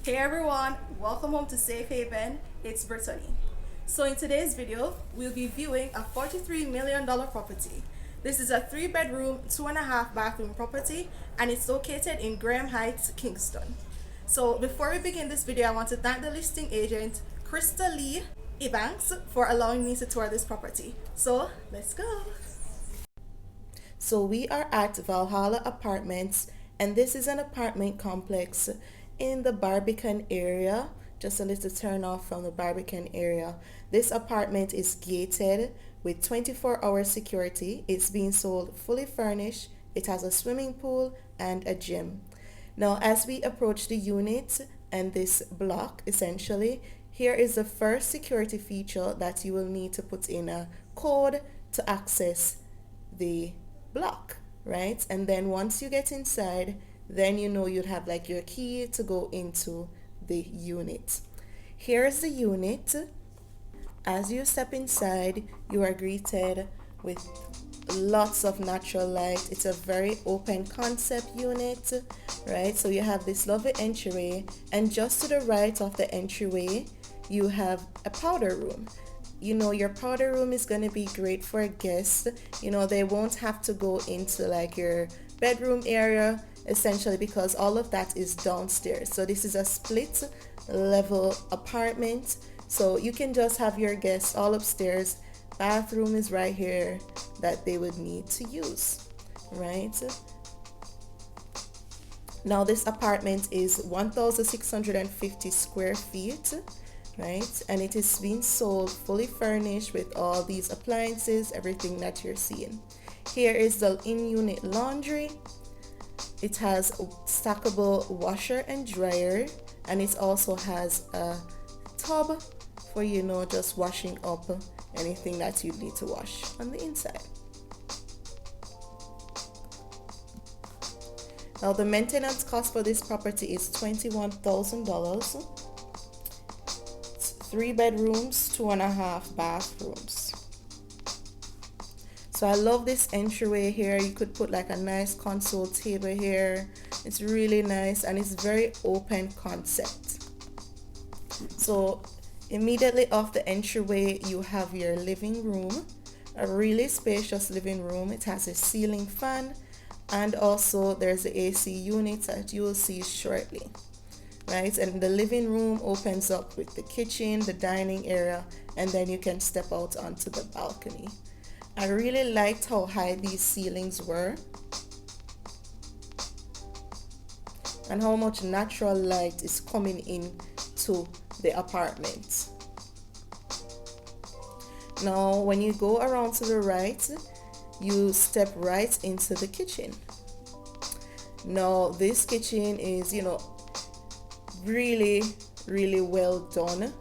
Hey everyone, welcome home to Safe Haven. It's Britonny. So in today's video, we'll be viewing a $43 million property. This is a 3-bedroom, 2.5-bathroom property, and it's located in Graham Heights, Kingston. So before we begin this video, I want to thank the listing agent, Krista Lee Ebanks, for allowing me to tour this property. So let's go. So we are at Valhalla Apartments, and this is an apartment complex in the Barbican area, just a little turn off from the Barbican area. This apartment is gated with 24-hour security. It's being sold fully furnished. It has a swimming pool and a gym. Now, as we approach the unit and this block, essentially, here is the first security feature that you will need to put in a code to access the block, right? And then once you get inside, then you know you'd have like your key to go into the unit. Here's the unit. As you step inside, you are greeted with lots of natural light. It's a very open concept unit, right? So you have this lovely entryway, and just to the right of the entryway, you have a powder room. You know, your powder room is going to be great for a guest. You know, they won't have to go into like your bedroom area, essentially, because all of that is downstairs. So this is a split level apartment, so you can just have your guests all upstairs. Bathroom is right here that they would need to use, right? Now this apartment is 1,650 square feet, right? And it is being sold fully furnished with all these appliances, everything that you're seeing. Here is the in-unit laundry. It has a stackable washer and dryer, and it also has a tub for, you know, just washing up anything that you need to wash on the inside. Now the maintenance cost for this property is $21,000. 3 bedrooms, 2.5 bathrooms. So I love this entryway here. You could put like a nice console table here. It's really nice, and it's very open concept. So immediately off the entryway, you have your living room, a really spacious living room. It has a ceiling fan, and also there's the AC unit that you will see shortly, right? And the living room opens up with the kitchen, the dining area, and then you can step out onto the balcony. I really liked how high these ceilings were and how much natural light is coming in to the apartment. Now, when you go around to the right, you step right into the kitchen. Now, this kitchen is, you know, really well done.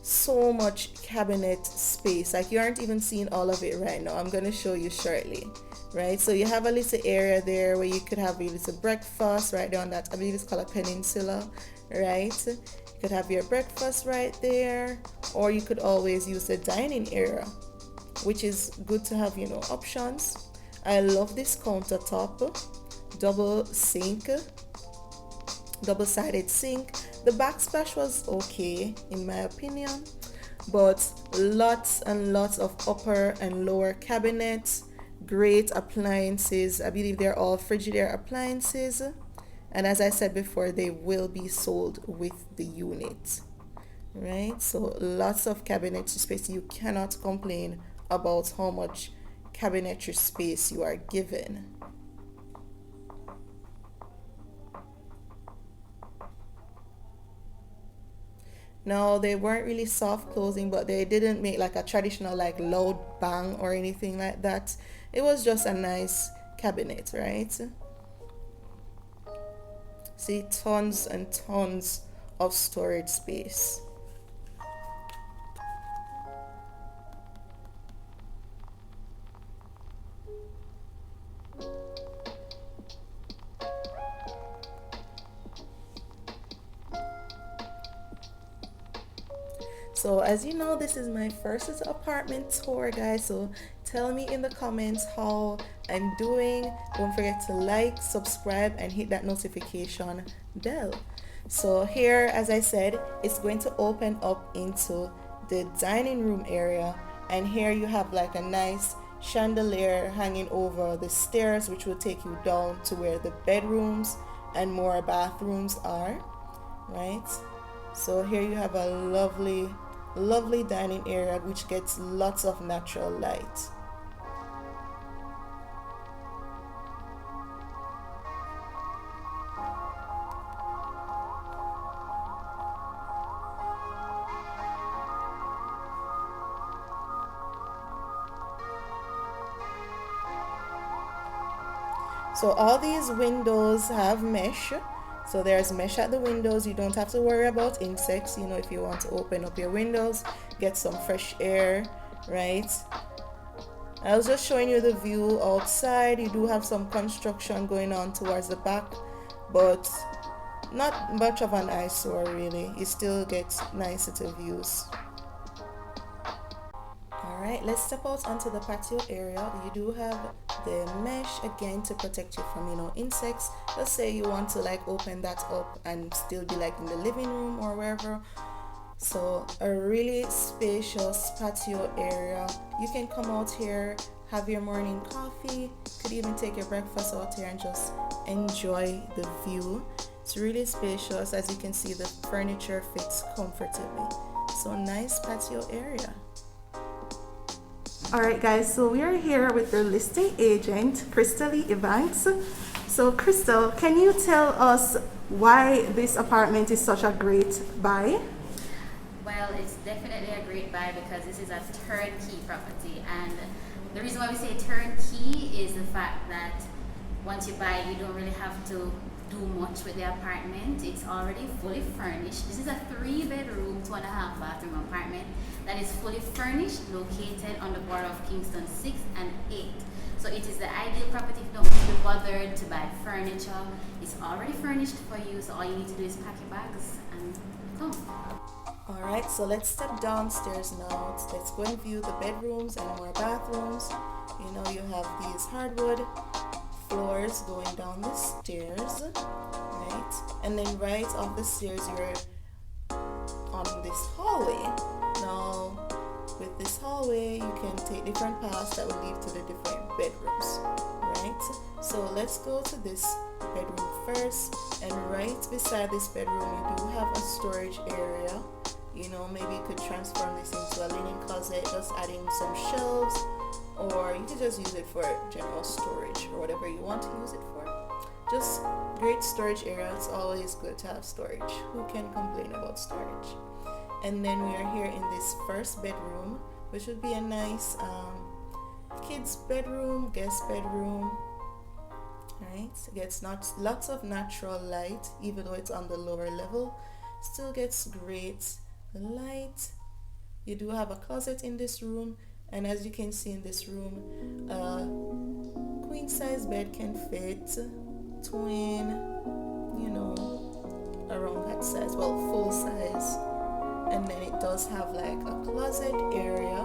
So much cabinet space, like you aren't even seeing all of it right now. I'm going to show you shortly, right? So you have a little area there where you could have a little breakfast right there on that, I believe it's called a peninsula, right? You could have your breakfast right there, or you could always use the dining area, which is good to have, you know, options. I love this countertop, double sink, double-sided sink. The backsplash was okay in my opinion, but lots and lots of upper and lower cabinets, great appliances. I believe they're all Frigidaire appliances, and as I said before, they will be sold with the unit, right? So lots of cabinetry space. You cannot complain about how much cabinetry space you are given. No, they weren't really soft closing, but they didn't make like a traditional like loud bang or anything like that. It was just a nice cabinet, right? See, tons and tons of storage space. So as you know, this is my first apartment tour, guys, so tell me in the comments how I'm doing. Don't forget to like, subscribe, and hit that notification bell. So here, as I said, it's going to open up into the dining room area, and here you have like a nice chandelier hanging over the stairs, which will take you down to where the bedrooms and more bathrooms are, right? So here you have a lovely dining area which gets lots of natural light. So all these windows have mesh. So there's mesh at the windows. You don't have to worry about insects, you know, if you want to open up your windows, get some fresh air, right? I was just showing you the view outside. You do have some construction going on towards the back, but not much of an eyesore really. You still get nice little views. Alright, let's step out onto the patio area. You do have the mesh again to protect you from, you know, insects. Let's say you want to like open that up and still be like in the living room or wherever. So a really spacious patio area. You can come out here, have your morning coffee, could even take your breakfast out here and just enjoy the view. It's really spacious. As you can see, the furniture fits comfortably. So nice patio area. Alright guys, so we are here with the listing agent, Crystal Evans. So Crystal, can you tell us why this apartment is such a great buy? Well, it's definitely a great buy because this is a turnkey property, and the reason why we say turnkey is the fact that once you buy it, you don't really have to do much with the apartment. It's already fully furnished. This is a 3-bedroom, 2.5 bathroom apartment that is fully furnished, located on the border of Kingston 6 and 8. So it is the ideal property if you don't want to be bothered to buy furniture. It's already furnished for you, so all you need to do is pack your bags and come. Alright, so let's step downstairs now. Let's go and view the bedrooms and more bathrooms. You know, you have these hardwood floors going down the stairs, right? And then right off the stairs, you're on this hallway. Now, with this hallway, you can take different paths that will lead to the different bedrooms, right? So let's go to this bedroom first, and right beside this bedroom, you do have a storage area. You know, maybe you could transform this into a linen closet, just adding some shelves, or you could just use it for general storage or whatever you want to use it for. Just great storage area. It's always good to have storage. Who can complain about storage? And then we are here in this first bedroom, which would be a nice kids bedroom, guest bedroom. Right? It gets lots of natural light, even though it's on the lower level. Still gets great light. You do have a closet in this room, and as you can see in this room, queen size bed can fit, twin, you know, around that size, well, full size. And then it does have like a closet area,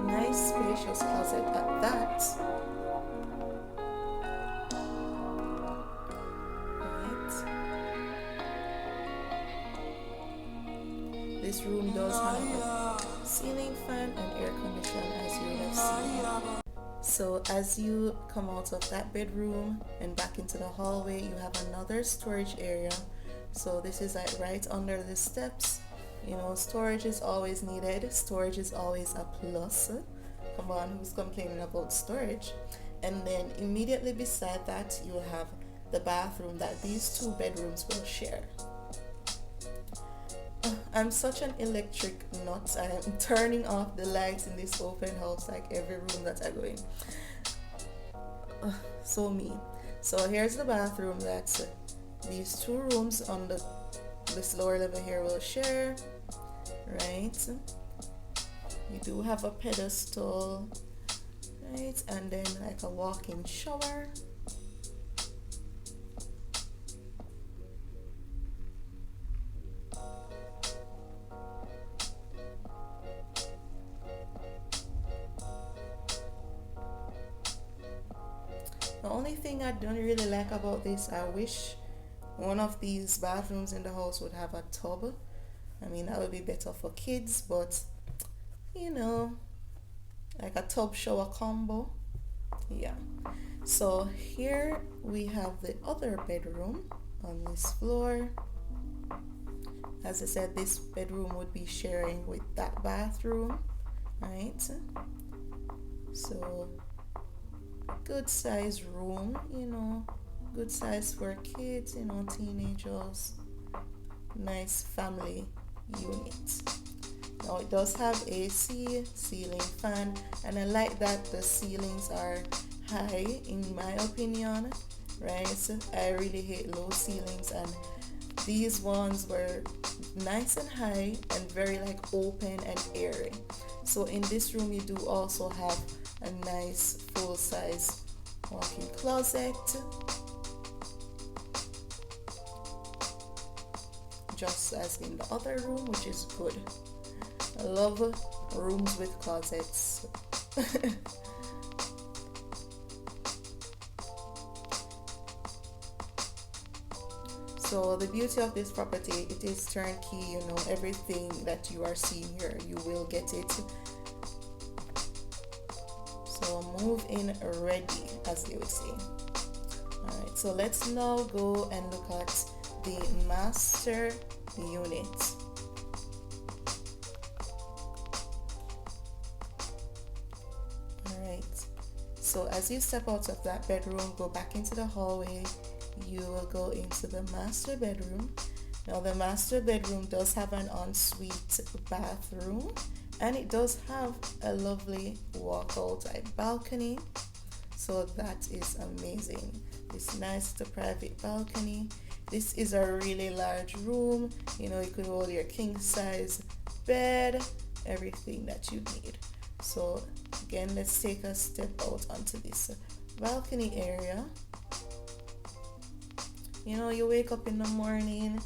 nice spacious closet at that. This room does have a ceiling fan and air condition, as you would have seen. So as you come out of that bedroom and back into the hallway, you have another storage area. So this is like right under the steps. You know, storage is always needed. Storage is always a plus. Come on, who's complaining about storage? And then immediately beside that, you'll have the bathroom that these 2 bedrooms will share. I'm such an electric nut. I am turning off the lights in this open house like every room that I go in. So me. So here's the bathroom that these 2 rooms on this lower level here will share, right? You do have a pedestal, right? And then like a walk-in shower. The only thing I don't really like about this, I wish one of these bathrooms in the house would have a tub. I mean, that would be better for kids, but you know, like a tub shower combo. Yeah. So here we have the other bedroom on this floor. As I said, this bedroom would be sharing with that bathroom, right? So good size room, you know, good size for kids, you know, teenagers. Nice family unit. Now it does have AC, ceiling fan, and I like that the ceilings are high in my opinion, right? I really hate low ceilings, and these ones were nice and high and very like open and airy. So in this room you do also have a nice full size walk-in closet, just as in the other room, which is good. I love rooms with closets. So the beauty of this property, it is turnkey, you know, everything that you are seeing here, you will get it. So move in ready, as they would say. Alright, so let's now go and look at the master unit. Alright, so as you step out of that bedroom, go back into the hallway, you will go into the master bedroom. Now the master bedroom does have an ensuite bathroom, and it does have a lovely walkout type balcony, so that is amazing. This nice to private balcony. This is a really large room, you know, you could hold your king size bed, everything that you need. So again, let's take a step out onto this balcony area. You know, you wake up in the morning,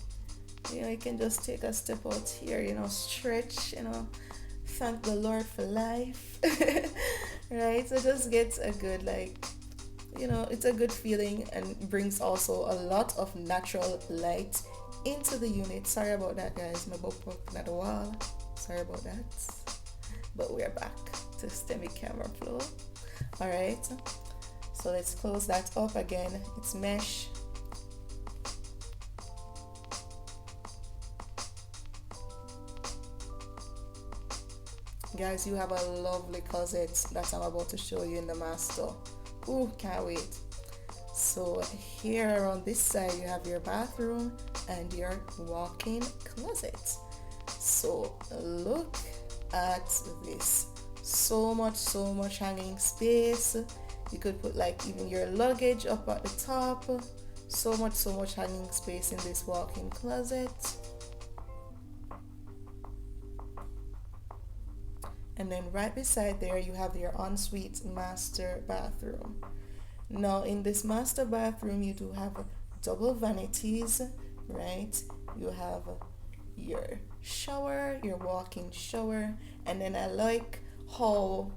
you know, you can just take a step out here, you know, stretch, you know, thank the Lord for life. Right? So just get a good, like, you know, it's a good feeling and brings also a lot of natural light into the unit. Sorry about that, guys. My book poking at the wall. Sorry about that. But we're back to STEMI camera flow. Alright. So let's close that up again. It's mesh. Guys, you have a lovely closet that I'm about to show you in the master. Ooh, can't wait. So here on this side you have your bathroom and your walk-in closet. So look at this. So much hanging space. You could put like even your luggage up at the top. So much hanging space in this walk-in closet. And then right beside there you have your ensuite master bathroom. Now in this master bathroom you do have double vanities, right? You have your shower, your walk-in shower, and then I like how,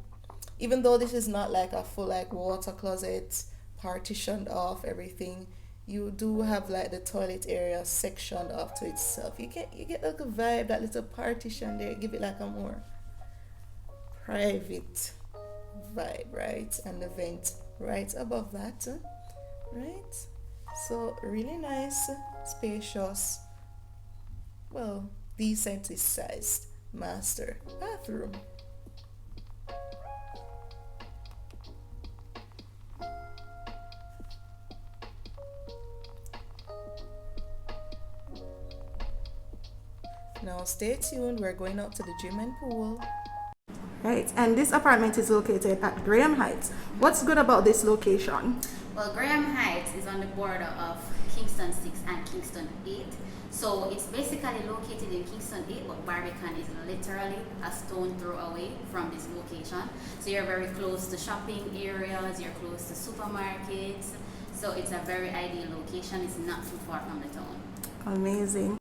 even though this is not like a full like water closet partitioned off everything, you do have like the toilet area sectioned off to itself. You get like a vibe, that little partition there, give it like a more private vibe, right? And the vent right above that, right? So really nice, spacious, well, decently sized master bathroom. Now stay tuned, we're going out to the gym and pool. Right, and this apartment is located at Graham Heights. What's good about this location? Well, Graham Heights is on the border of Kingston 6 and Kingston 8. So it's basically located in Kingston 8, but Barbican is literally a stone throw away from this location. So you're very close to shopping areas, you're close to supermarkets. So it's a very ideal location. It's not too far from the town. Amazing.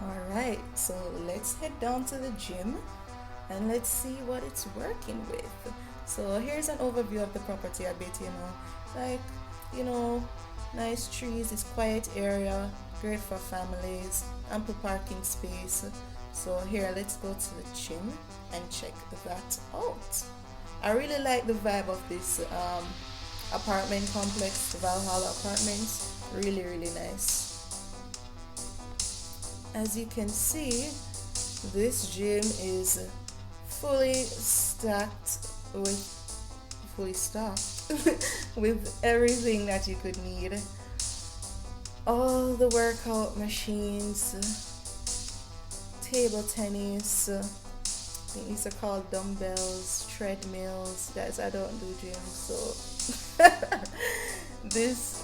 Alright, so let's head down to the gym and let's see what it's working with. So here's an overview of the property. I bet you know, like, you know, Nice trees, it's quiet area, great for families, ample parking space. So here, let's go to the gym and check that out. I really like the vibe of this apartment complex, the Valhalla Apartments. Really, really nice. As you can see, this gym is fully stocked with everything that you could need. All the workout machines, table tennis, I think these are called dumbbells, treadmills. Guys, I don't do gym, so this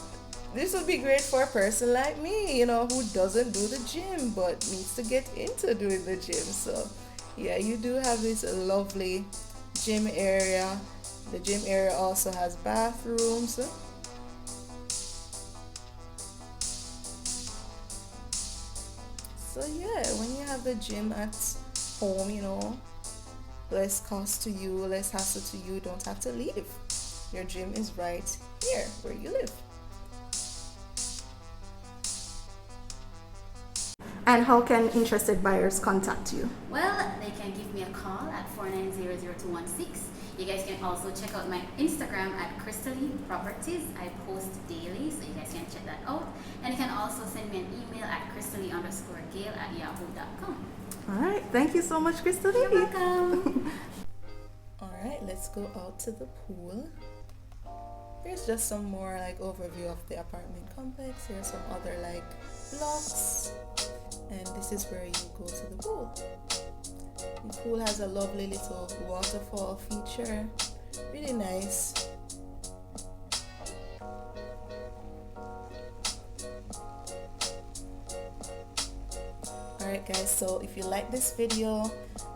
would be great for a person like me, you know, who doesn't do the gym but needs to get into doing the gym. So yeah, you do have this lovely gym area. The gym area also has bathrooms. So yeah, when you have the gym at home, you know, less cost to you, less hassle to you, don't have to leave. Your gym is right here where you live. And how can interested buyers contact you? Well, they can give me a call at 4900216. You guys can also check out my Instagram at Crystalline Properties. I post daily, so you guys can check that out. And you can also send me an email at crystalline_gail@yahoo.com. All right, thank you so much, Crystal. You're welcome. All right, let's go out to the pool. Here's just some more like overview of the apartment complex. Here's some other like blocks, and this is where you go to the pool. The pool has a lovely little waterfall feature, really nice. Alright guys, so if you like this video,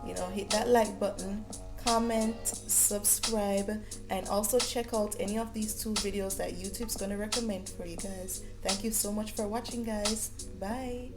you know, hit that like button, comment, subscribe, and also check out any of these 2 videos that YouTube's gonna recommend for you guys. Thank you so much for watching, guys. Bye.